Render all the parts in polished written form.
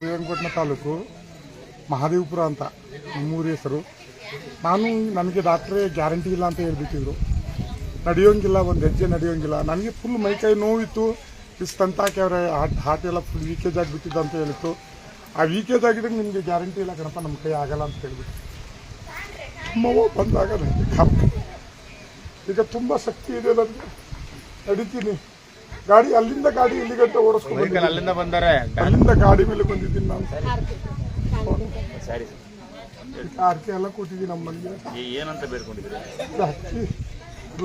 ಶ್ರೀರಂಗಪಟ್ಟಣ ತಾಲೂಕು ಮಹಾದೇವಪುರ ಅಂತ ನಮ್ಮೂರ ಹೆಸರು. ನನಗೆ ಡಾಕ್ಟ್ರೇ ಗ್ಯಾರಂಟಿ ಇಲ್ಲ ಅಂತ ಹೇಳ್ಬಿಟ್ಟಿದ್ರು. ನಡೆಯೋಂಗಿಲ್ಲ, ಒಂದು ಹೆಜ್ಜೆ ನಡೆಯೋಂಗಿಲ್ಲ. ನನಗೆ ಫುಲ್ ಮೈಕೈ ನೋವಿತ್ತು. ಇಷ್ಟಂತ ಹಾಕ್ಯವ್ರೆ, ಹಾರ್ಟ್ ಎಲ್ಲ ಫುಲ್ ವೀಕೇಜ್ ಆಗಿಬಿಟ್ಟಿದ್ದು ಅಂತ ಹೇಳಿತ್ತು. ಆ ವೀಕೇಜ್ ಆಗಿದ್ದಾಗ ನಿಮಗೆ ಗ್ಯಾರಂಟಿ ಇಲ್ಲ ಕಣಪ್ಪ, ನಮ್ಮ ಕೈ ಆಗಲ್ಲ ಅಂತ ಹೇಳ್ಬಿಟ್ಟು ನಮ್ಮವ್ವ ಬಂದಾಗ ನನಗೆ ಈಗ ತುಂಬ ಶಕ್ತಿ ಇದೆ, ನನಗೆ ನಡಿತೀನಿ. ಗಾಡಿ ಅಲ್ಲಿಂದ ಗಾಡಿ ಇಲ್ಲಿ ಗಂಟೆ ಓಡಿಸ್ಕೊಂಡು ಅಲ್ಲಿಂದ ಬಂದಾರೆ, ಅಲ್ಲಿಂದ ಗಾಡಿ ಮೇಲೆ ಬಂದಿದ್ದೀನಿ ನಾನು. ಸರಿ ಆರ್ಕೆ ಎಲ್ಲ ಕೊಟ್ಟಿದ್ದೀನಿ ನಮ್ಮ ಮನೆಗೆ. ಏನಂತ ಬೇಡ್ಕೊಂಡಿದ್ದೀರಿ? ಅಕ್ಕಿ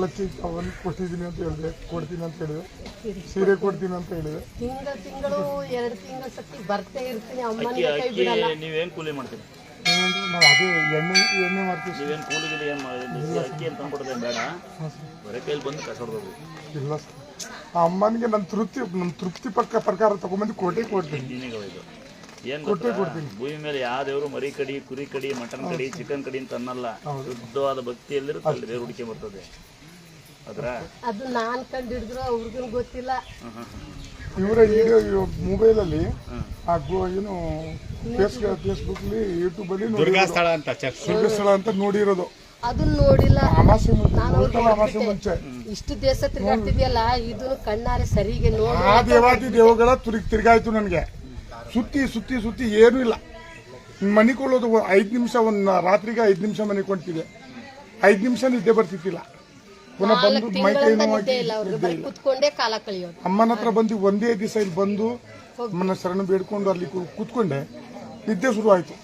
ಲಕ್ಕಿ ಅವನು ಕೊಟ್ಟಿದ್ದೀನಿ ಅಂತ ಹೇಳಿದೆ, ಕೊಡ್ತೀನಿ ಅಂತ ಹೇಳಿದೆ. ಸೀರೆ ಕೊಡ್ತೀನಿ ಅಂತ ಹೇಳಿದೆ. ತಿಂಗಳು 2 ತಿಂಗಳ ಸತಿ ಬರ್ತಾ ಇರ್ತೀನಿ. ನೀವೇನ್ ಕೂಲಿ ಮಾಡ್ತೀರಿ? ನಾವು ಅದೇ ಎಣ್ಣೆ ಮಾಡ್ತೀವಿ. ನೀವೇನು ಕೂಲಿಗಿಲಿ ಏನು ಮಾಡಿದ್ರಿ? ಅಕ್ಕಿ ಅಂತ ತಂದ್ಕೊಡೋದೇ ಬೇಡ, ಬರೀ ಕೈಲಿ ಬಂದು ಕಸ ಹೊಡೆದೋದು. ಇಲ್ಲ ಸರ್, ಆ ಅಮ್ಮನಿಗೆ ನನ್ನ ತೃಪ್ತಿ ಪ್ರಕಾರ ತಗೊಂಬಂದು ಕೊಡ್ತೀನಿ. ನಿನಗೆ ಇದು ಏನು ಕೊಡ್ತೀನಿ. ಭೂಮಿ ಮೇಲೆ ಯಾವ ದೇವರು ಮರಿ ಕಡಿ, ಕುರಿ ಕಡಿ, ಮಟನ್ ಕಡಿ, ಚಿಕನ್ ಕಡಿ ಅಂತ ಅನ್ನಲ್ಲ. ಶುದ್ಧವಾದ ಭಕ್ತಿಯಲ್ಲಿರುತ್ತೆ, ಅಲ್ಲಿ ದೇವ್ರು ಹುಡುಕಿ ಬರ್ತದೆ. ಅದು ನಾನು ಕಂಡು ಹಿಡಿದ್ರು ಅವ್ರಿಗೂ ಗೊತ್ತಿಲ್ಲ. ಇವರ ವಿಡಿಯೋ ಮೊಬೈಲಲ್ಲಿ ಏನು ಫೇಸ್ಬುಕ್ಲಿ ಯೂಟ್ಯೂಬಲ್ಲಿ ದುರ್ಗಾಸ್ಥಳ ಅಂತ ನೋಡಿರೋದು. ಅದನ್ನ ನೋಡಿಲ್ಲ. ಅಮಾಸೆ ಮುಂಚೆ ಇಷ್ಟು ದೇಶ ತಿರುಗಾಡ್ತಿದ್ಯಲ್ಲ, ಇದನ್ನು ಕಣ್ಣಾರೆ ಸರಿಗೆ ನೋಡಿ. ಆ ದೇವಾದಿ ದೇವಗಳ ತಿರ್ಗಾಯ್ತು ನನಗೆ. ಸುತ್ತಿ ಏನೂ ಇಲ್ಲ. ಮನಿಕೊಳ್ಳೋದು 5 ನಿಮಿಷ, ಒಂದು ರಾತ್ರಿಗೆ 5 ನಿಮಿಷ ಮನಿಕೊಂತಿದೆ. 5 ನಿಮಿಷ ನಿದ್ದೆ ಬರ್ತಿದ್ದಿಲ್ಲ. ಪುನಃ ಬಂದು ಮೈ ಕೈ ನೋವಾಗಿ ಕುತ್ಕೊಂಡೇ ಕಾಲ ಕಳಿಯೋದು. ಅಮ್ಮನ ಹತ್ರ ಬಂದು ಒಂದೇ ದಿವಸ ಇಲ್ಲಿ ಬಂದು ಅಮ್ಮನ ಶರಣ ಬೇಡ್ಕೊಂಡು ಅಲ್ಲಿ ಕೂತ್ಕೊಂಡೆ. ನಿದ್ದೆ ಶುರು ಆಯ್ತು.